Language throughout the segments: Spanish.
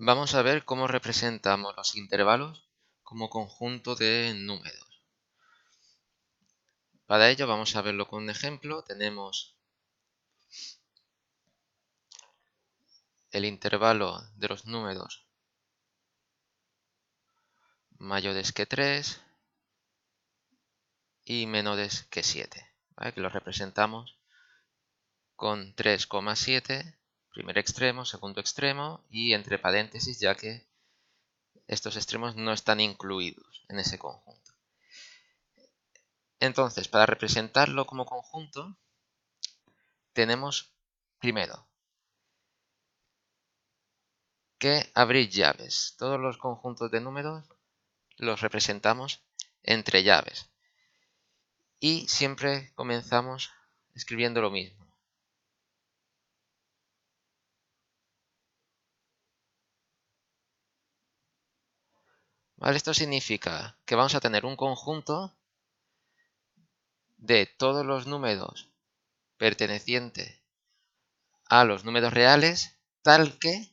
Vamos a ver cómo representamos los intervalos como conjunto de números. Para ello vamos a verlo con un ejemplo. Tenemos el intervalo de los números mayores que 3 y menores que 7, ¿vale? Que lo representamos con 3,7, primer extremo, segundo extremo y entre paréntesis, ya que estos extremos no están incluidos en ese conjunto. Entonces, para representarlo como conjunto, tenemos primero que abrir llaves. Todos los conjuntos de números los representamos entre llaves. Y siempre comenzamos escribiendo lo mismo. ¿Vale? Esto significa que vamos a tener un conjunto de todos los números pertenecientes a los números reales, tal que,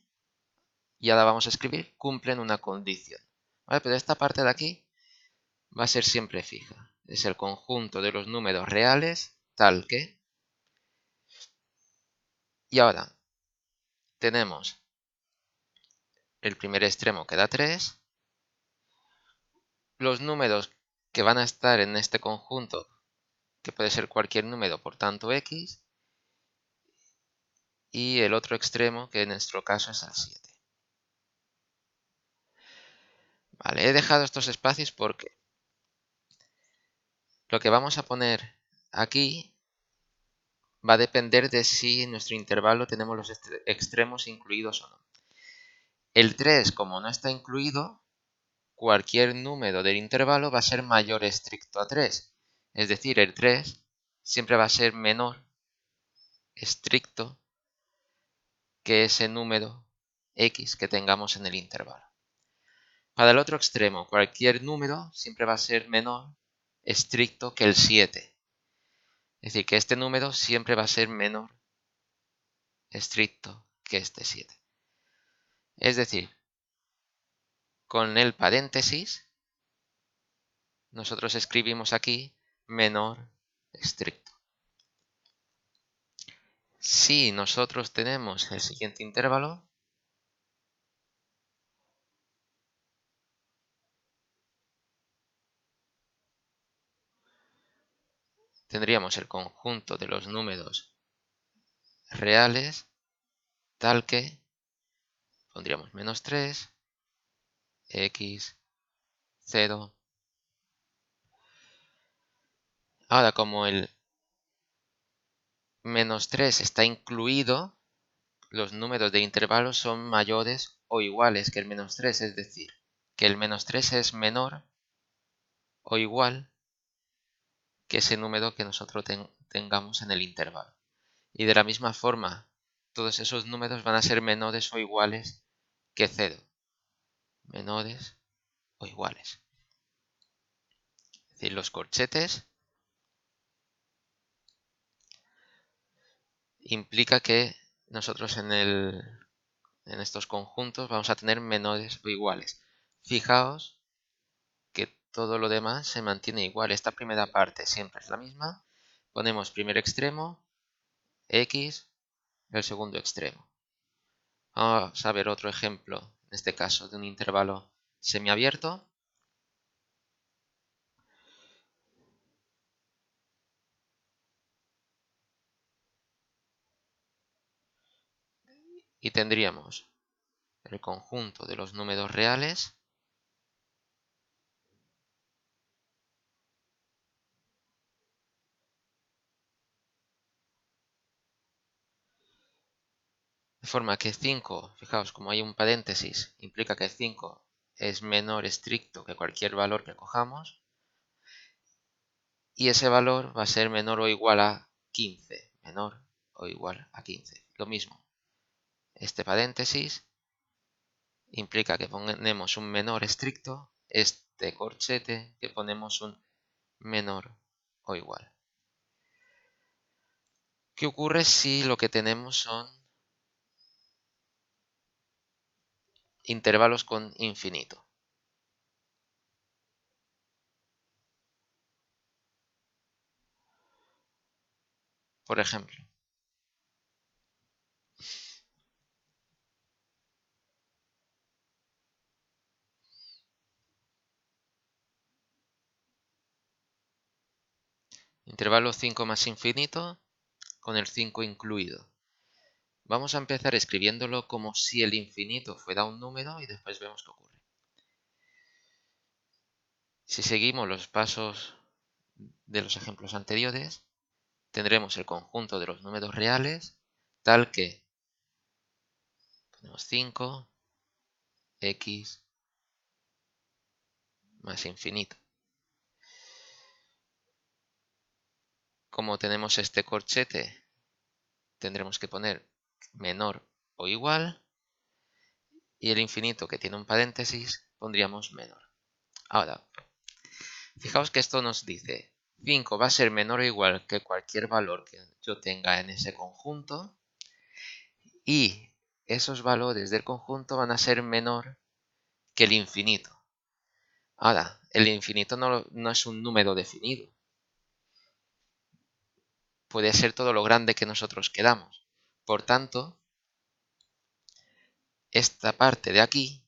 y ahora vamos a escribir, cumplen una condición. ¿Vale? Pero esta parte de aquí va a ser siempre fija. Es el conjunto de los números reales, tal que. Y ahora tenemos el primer extremo que da 3. Los números que van a estar en este conjunto, que puede ser cualquier número, por tanto x, y el otro extremo, que en nuestro caso es el 7. Vale, he dejado estos espacios porque lo que vamos a poner aquí va a depender de si en nuestro intervalo tenemos los extremos incluidos o no. El 3, como no está incluido, cualquier número del intervalo va a ser mayor estricto a 3. Es decir, el 3 siempre va a ser menor estricto que ese número x que tengamos en el intervalo. Para el otro extremo, cualquier número siempre va a ser menor estricto que el 7. Es decir, que este número siempre va a ser menor estricto que este 7. Es decir, con el paréntesis, nosotros escribimos aquí menor estricto. Si nosotros tenemos el siguiente intervalo, tendríamos el conjunto de los números reales tal que pondríamos menos 3, x, 0. Ahora, como el menos 3 está incluido, los números de intervalo son mayores o iguales que el menos 3, es decir, que el menos 3 es menor o igual que ese número que nosotros tengamos en el intervalo. Y de la misma forma, todos esos números van a ser menores o iguales que 0. Menores o iguales. Es decir, los corchetes implica que nosotros en estos conjuntos vamos a tener menores o iguales. Fijaos que todo lo demás se mantiene igual. Esta primera parte siempre es la misma. Ponemos primer extremo, x, el segundo extremo. Vamos a ver otro ejemplo, en este caso de un intervalo semiabierto. Y tendríamos el conjunto de los números reales de forma que 5, fijaos, como hay un paréntesis, implica que 5 es menor estricto que cualquier valor que cojamos, y ese valor va a ser menor o igual a 15, menor o igual a 15. Lo mismo, este paréntesis implica que ponemos un menor estricto, este corchete que ponemos un menor o igual. ¿Qué ocurre si lo que tenemos son intervalos con infinito. Por ejemplo, intervalo 5 más infinito con el 5 incluido. Vamos a empezar escribiéndolo como si el infinito fuera un número y después vemos qué ocurre. Si seguimos los pasos de los ejemplos anteriores, tendremos el conjunto de los números reales tal que ponemos 5, x más infinito. Como tenemos este corchete, tendremos que poner menor o igual, y el infinito, que tiene un paréntesis, pondríamos menor. Ahora, fijaos que esto nos dice 5 va a ser menor o igual que cualquier valor que yo tenga en ese conjunto, y esos valores del conjunto van a ser menor que el infinito. Ahora, el infinito no es un número definido. Puede ser todo lo grande que nosotros queramos. Por tanto, esta parte de aquí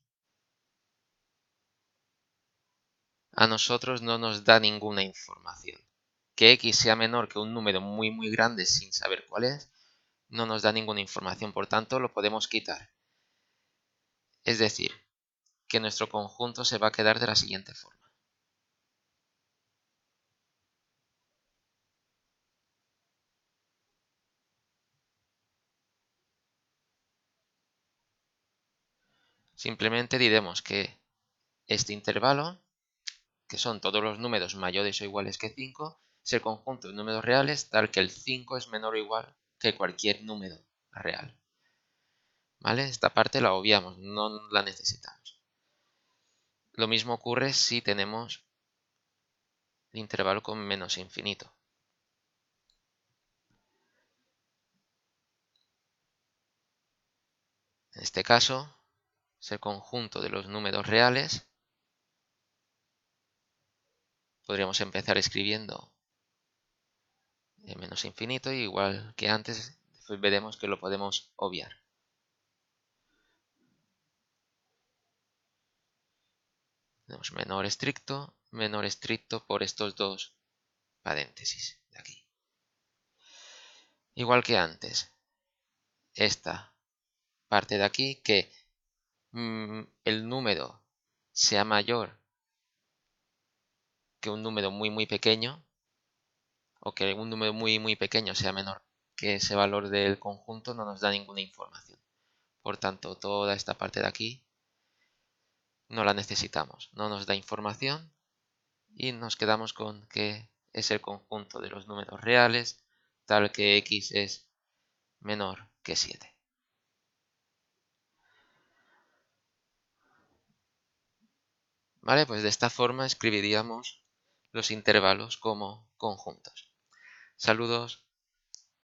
a nosotros no nos da ninguna información. Que x sea menor que un número muy grande sin saber cuál es, no nos da ninguna información, por tanto lo podemos quitar. Es decir, que nuestro conjunto se va a quedar de la siguiente forma. Simplemente diremos que este intervalo, que son todos los números mayores o iguales que 5, es el conjunto de números reales tal que el 5 es menor o igual que cualquier número real. ¿Vale? Esta parte la obviamos, no la necesitamos. Lo mismo ocurre si tenemos el intervalo con menos infinito. En este caso, es el conjunto de los números reales. Podríamos empezar escribiendo menos infinito, y igual que antes, después veremos que lo podemos obviar. Tenemos menor estricto por estos dos paréntesis de aquí. Igual que antes, esta parte de aquí, que el número sea mayor que un número muy pequeño, o que un número muy pequeño sea menor que ese valor del conjunto, no nos da ninguna información. Por tanto, toda esta parte de aquí no la necesitamos, no nos da información, y nos quedamos con que es el conjunto de los números reales tal que x es menor que 7. Vale, pues de esta forma escribiríamos los intervalos como conjuntos. Saludos.